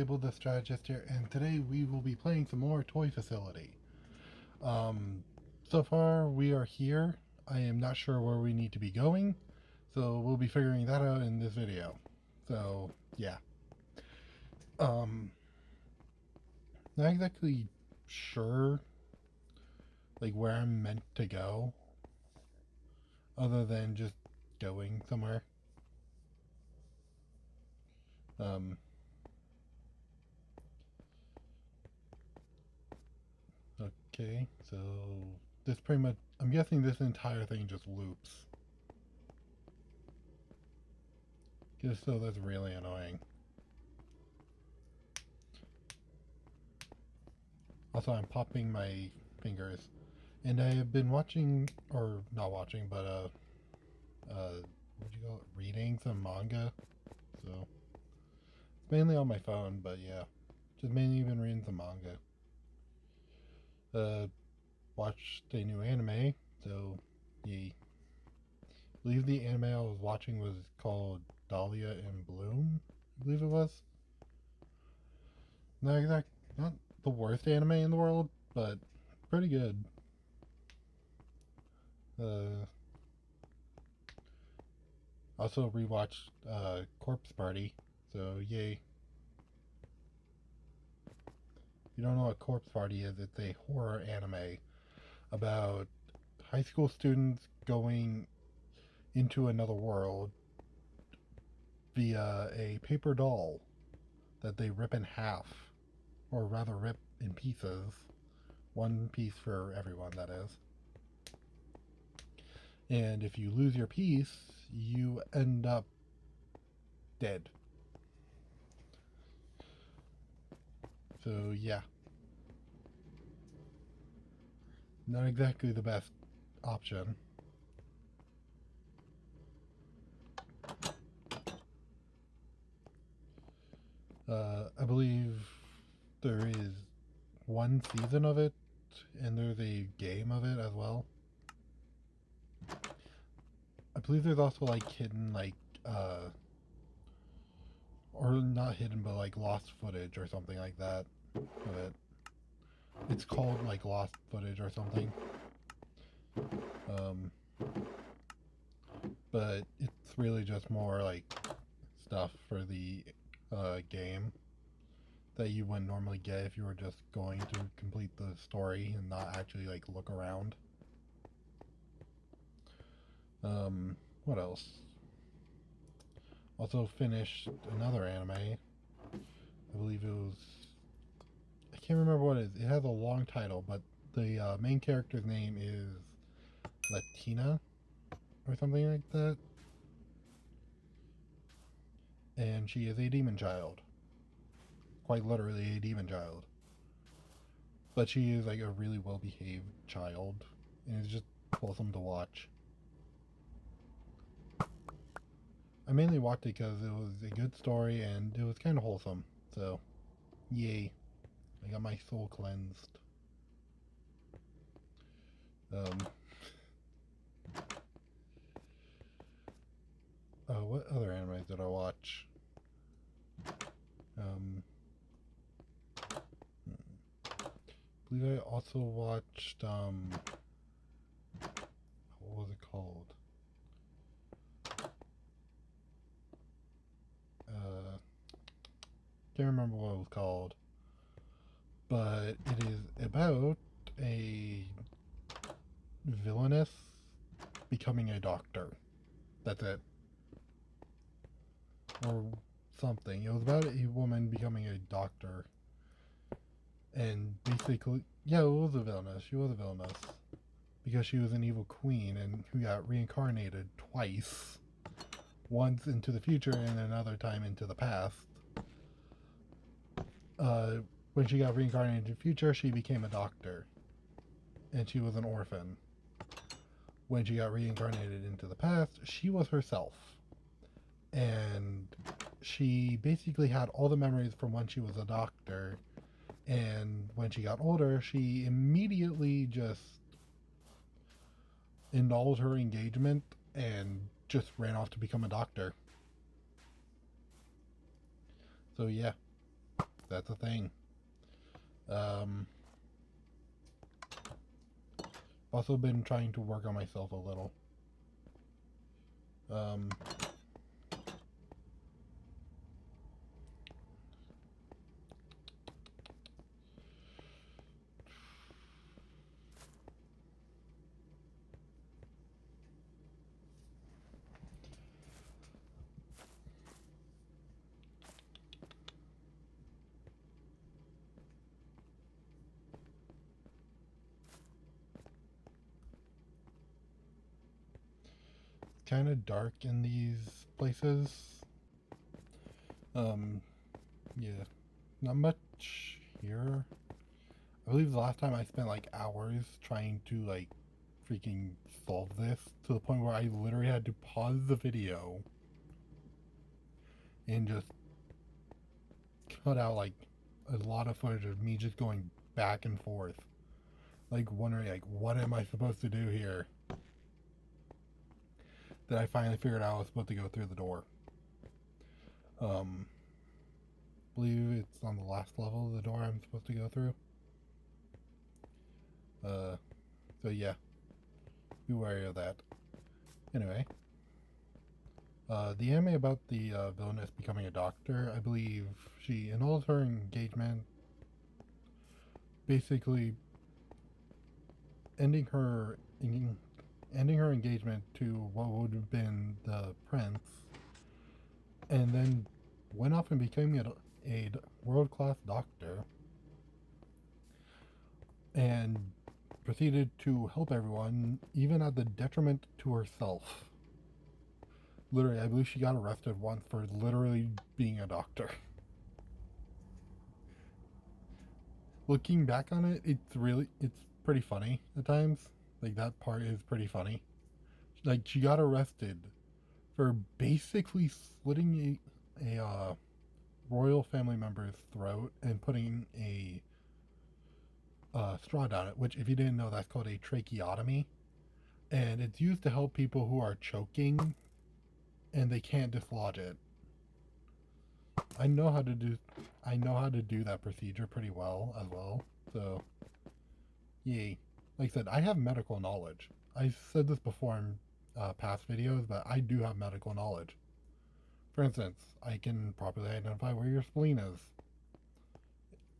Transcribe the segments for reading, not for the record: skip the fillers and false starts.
Caibel the strategist here, and today we will be playing some more Toy Facility. So far we are here. I am not sure where we need to be going, so we'll be figuring that out in this video. So, yeah. Um, Not exactly sure, like, where I'm meant to go, other than just going somewhere. Um, okay, so this pretty much, I'm guessing this entire thing just loops. Just so that's really annoying. Also, I'm popping my fingers. And I have been watching, or not watching, but, what do you call it? Reading some manga. So, it's mainly on my phone, but yeah. Just mainly been reading some manga. Watched a new anime, so, yay. I believe the anime I was watching was called Dahlia in Bloom, I believe it was. Not the worst anime in the world, but pretty good. Also rewatched Corpse Party, so yay. If you don't know what Corpse Party is, it's a horror anime about high school students going into another world via a paper doll that they rip in half, or rather rip in pieces. One piece for everyone, that is. And if you lose your piece, you end up dead. So, yeah. Not exactly the best option. I believe there is one season of it, and there's a game of it as well. I believe there's also like hidden, like, or not hidden, but like lost footage or something like that of it. It's called like lost footage or something. But it's really just more like stuff for the game that you wouldn't normally get if you were just going to complete the story and not actually like look around. What else? Also finished another anime. I believe it was, I can't remember what it is. It has a long title, but the main character's name is Latina or something like that. And she is a demon child. Quite literally a demon child. But she is like a really well behaved child, and it's just wholesome to watch. I mainly watched it because it was a good story and it was kind of wholesome. So, yay. I got my soul cleansed. What other animes did I watch? I believe I also watched, what was it called? Can't remember what it was called. But it is about a villainess becoming a doctor. That's it. Or something. It was about a woman becoming a doctor. And basically, yeah, it was a villainess. She was a villainess. Because she was an evil queen and who got reincarnated twice. Once into the future and another time into the past. When she got reincarnated into the future, she became a doctor. And she was an orphan. When she got reincarnated into the past, she was herself. And she basically had all the memories from when she was a doctor. And when she got older, she immediately just annulled her engagement and just ran off to become a doctor. So yeah. That's a thing. Um, also been trying to work on myself a little. Um, kind of dark in these places. Yeah, not much here. I believe the last time I spent like hours trying to like freaking solve this to the point where I literally had to pause the video and just cut out like a lot of footage of me just going back and forth, like wondering like what am I supposed to do here. That I finally figured out I was supposed to go through the door. Believe it's on the last level of the door I'm supposed to go through. So yeah, be wary of that. Anyway, the anime about the villainess becoming a doctor, I believe she annuls her engagement, basically ending her engagement to what would have been the prince, and then went off and became a world-class doctor, and proceeded to help everyone, even at the detriment to herself. Literally, I believe she got arrested once for literally being a doctor. Looking back on it, it's pretty funny at times. Like, that part is pretty funny. Like, she got arrested for basically slitting a royal family member's throat and putting a straw down it, which, if you didn't know, that's called a tracheotomy. And it's used to help people who are choking and they can't dislodge it. I know how to do that procedure pretty well as well. So, yay. Like I said, I have medical knowledge. I've said this before in past videos, but I do have medical knowledge. For instance, I can properly identify where your spleen is.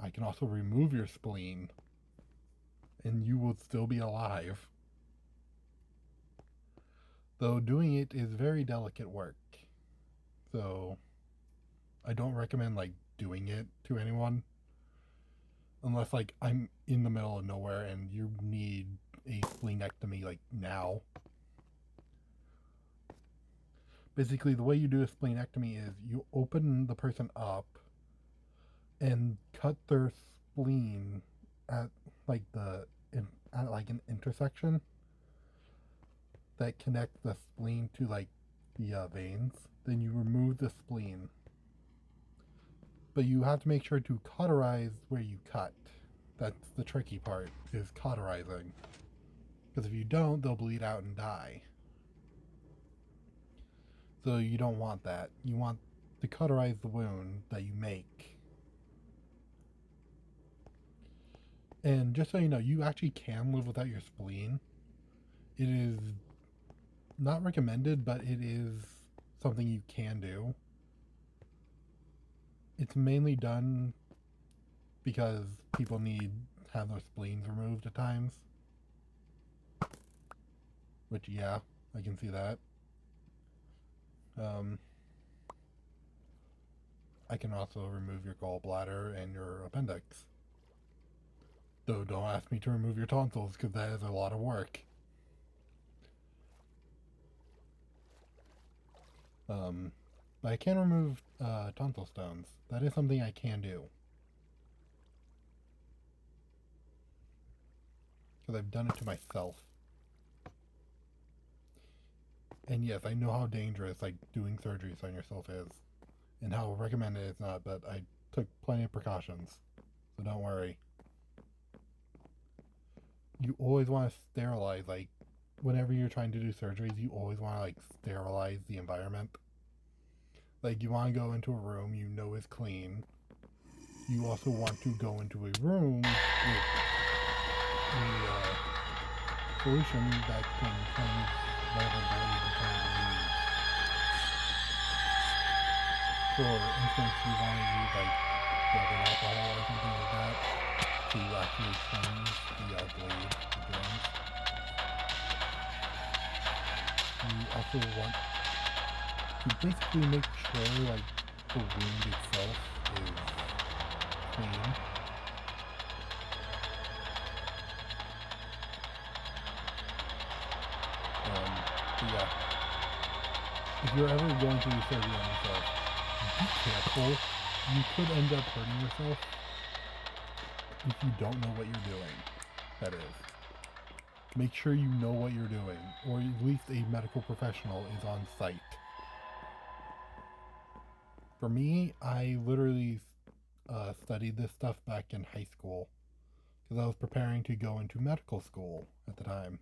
I can also remove your spleen, and you will still be alive. Though doing it is very delicate work. So, I don't recommend like doing it to anyone unless like I'm in the middle of nowhere and you need a splenectomy like now. Basically, the way you do a splenectomy is you open the person up and cut their spleen at like at like an intersection that connects the spleen to like the veins. Then you remove the spleen, but you have to make sure to cauterize where you cut. That's the tricky part, is cauterizing. Because if you don't, they'll bleed out and die. So you don't want that. You want to cauterize the wound that you make. And just so you know, you actually can live without your spleen. It is not recommended, but it is something you can do. It's mainly done because people need to have their spleens removed at times. Which, yeah, I can see that. I can also remove your gallbladder and your appendix. Though don't ask me to remove your tonsils, because that is a lot of work. But I can remove tonsil stones. That is something I can do. Because I've done it to myself. And yes, I know how dangerous like doing surgeries on yourself is. And how recommended it's not, but I took plenty of precautions. So don't worry. You always want to sterilize, like, whenever you're trying to do surgeries, you always want to, like, sterilize the environment. Like, you want to go into a room you know is clean, you also want to go into a room with a solution that can cleanse whatever blade you're trying to use. For instance, you want to use like rubbing alcohol or something like that to actually cleanse the blade, the joints. You also want to basically make sure like the wound itself is clean. But yeah, if you're ever going to do surgery on yourself, be careful. You could end up hurting yourself if you don't know what you're doing. That is. Make sure you know what you're doing, or at least a medical professional is on site. For me, I literally studied this stuff back in high school because I was preparing to go into medical school at the time.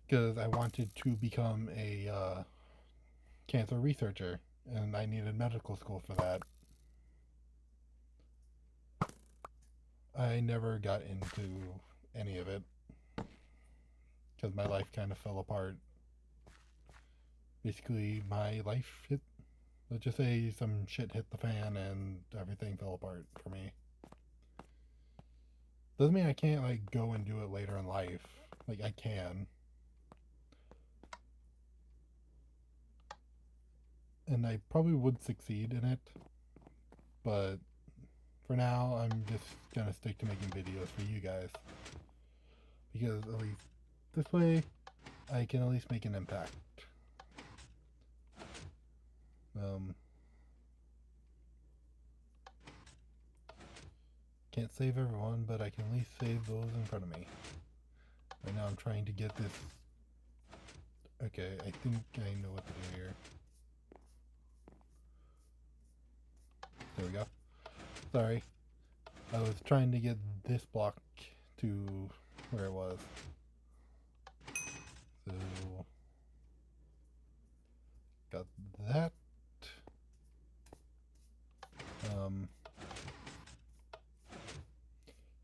Because I wanted to become a cancer researcher, and I needed medical school for that. I never got into any of it because my life kind of fell apart. Basically, my life hit, let's just say some shit hit the fan and everything fell apart for me. Doesn't mean I can't like go and do it later in life. Like I can. And I probably would succeed in it. But for now, I'm just gonna stick to making videos for you guys. Because at least this way, I can at least make an impact. Can't save everyone, but I can at least save those in front of me. Right now I'm trying to get this. Okay, I think I know what to do here. There we go. Sorry. I was trying to get this block to where it was. So, got that.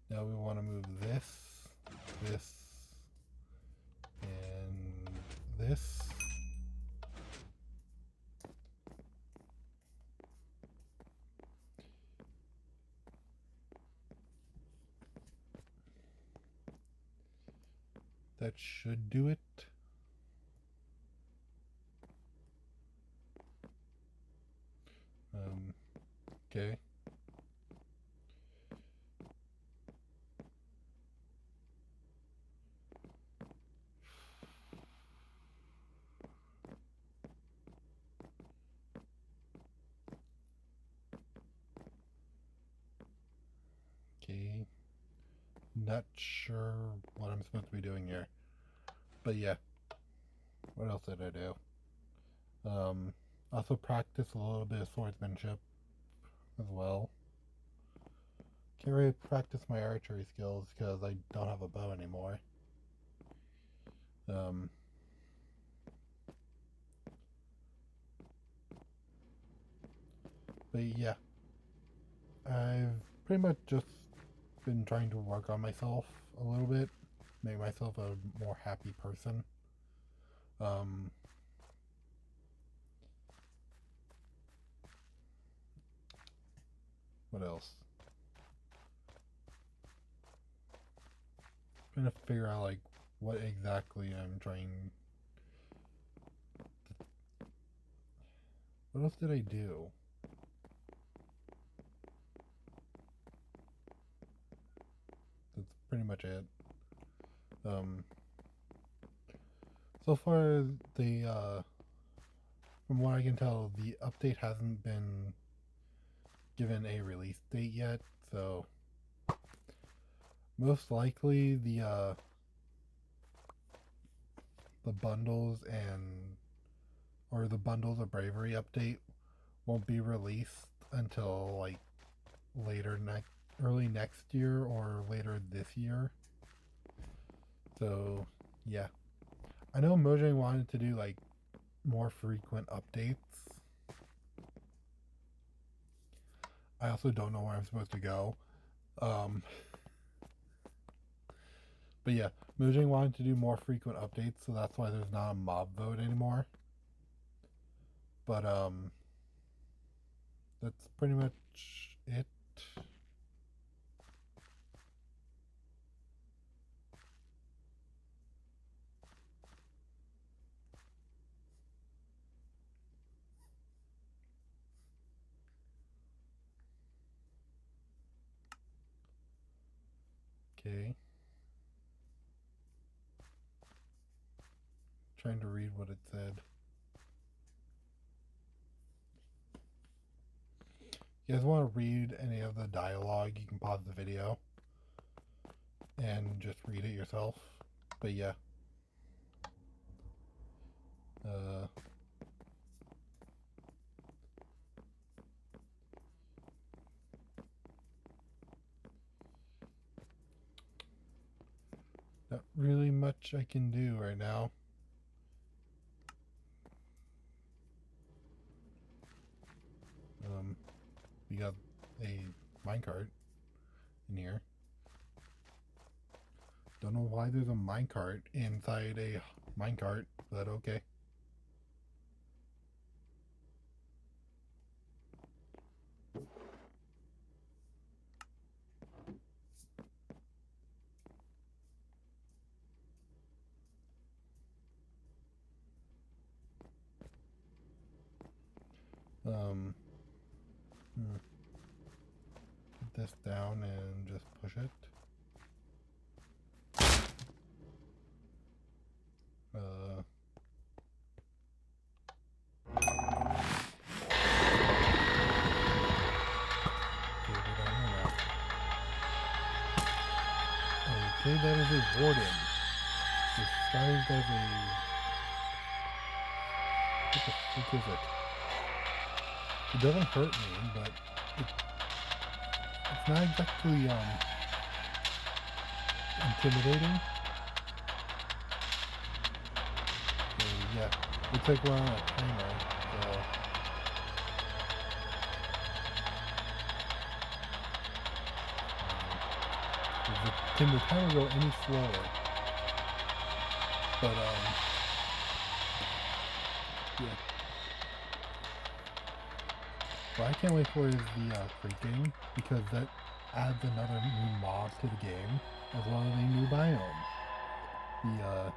Now we want to move this, this, and this. That should do it. Okay. Okay. Not sure what I'm supposed to be doing here. But yeah. What else did I do? Also practice a little bit of swordsmanship as well. Can't really practice my archery skills because I don't have a bow anymore. But yeah, I've pretty much just been trying to work on myself a little bit, make myself a more happy person. What else? Trying to figure out like what exactly I'm trying. What else did I do? That's pretty much it. So far the from what I can tell, the update hasn't been given a release date yet, so most likely the bundles or the bundles of bravery update won't be released until like early next year or later this year. So yeah, I know Mojang wanted to do like more frequent updates, I also don't know where I'm supposed to go. Um, but yeah, Mojang wanted to do more frequent updates, so that's why there's not a mob vote anymore. But that's pretty much it. Okay. Trying to read what it said. You guys want to read any of the dialogue, you can pause the video and just read it yourself. But yeah. Uh, Not really much I can do right now. We got a minecart in here. Don't know why there's a minecart inside a minecart, but okay. Um, Put this down and just push it. Uh, okay, we're down here now. Okay, that is a warden. Disguised as a... What the freak is it? It doesn't hurt me, but it's not exactly, intimidating. So, yeah. Looks like we're on a timer, so... Can the timer go any slower? But, yeah. What I can't wait for is the creaking, because that adds another new mob to the game, as well as a new biome. The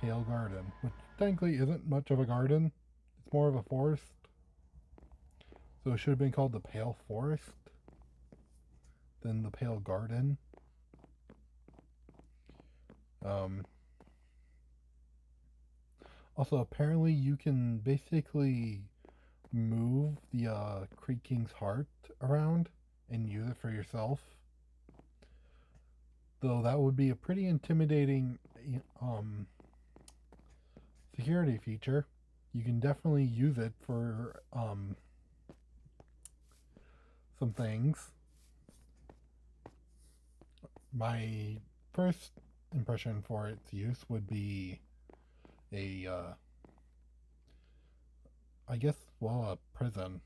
Pale Garden, which technically isn't much of a garden. It's more of a forest. So it should have been called the Pale Forest than the Pale Garden. Also, apparently you can basically move the Creaking's heart around and use it for yourself. Though that would be a pretty intimidating security feature. You can definitely use it for some things. My first impression for its use would be a I guess, well, a prison,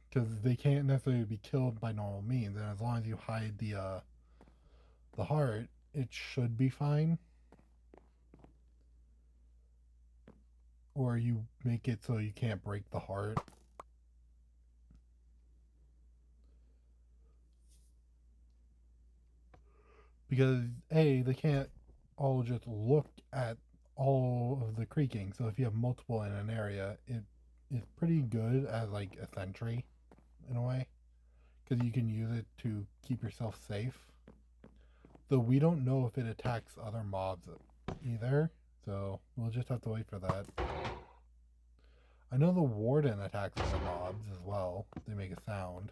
because they can't necessarily be killed by normal means, and as long as you hide the heart, it should be fine. Or you make it so you can't break the heart. Because A, they can't all just look at all of the creaking. So if you have multiple in an area, it is pretty good as like a sentry in a way, because you can use it to keep yourself safe. Though we don't know if it attacks other mobs either, so we'll just have to wait for that. I know the warden attacks other mobs as well. They make a sound.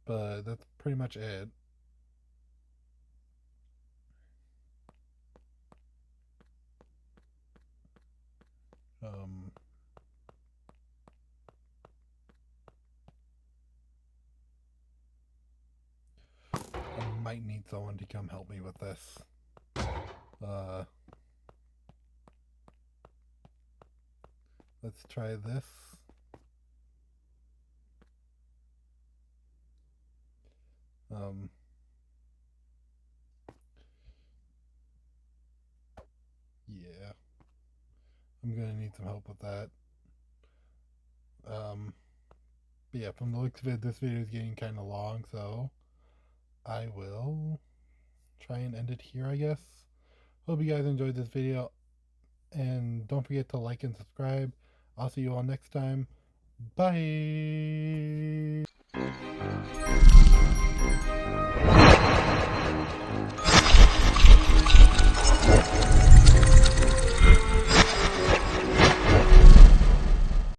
But that's pretty much it. Um, someone to come help me with this. Let's try this. Yeah. I'm gonna need some help with that. But yeah, from the looks of it, this video is getting kind of long, so I will try and end it here, I guess. Hope you guys enjoyed this video, and don't forget to like and subscribe. I'll see you all next time. Bye!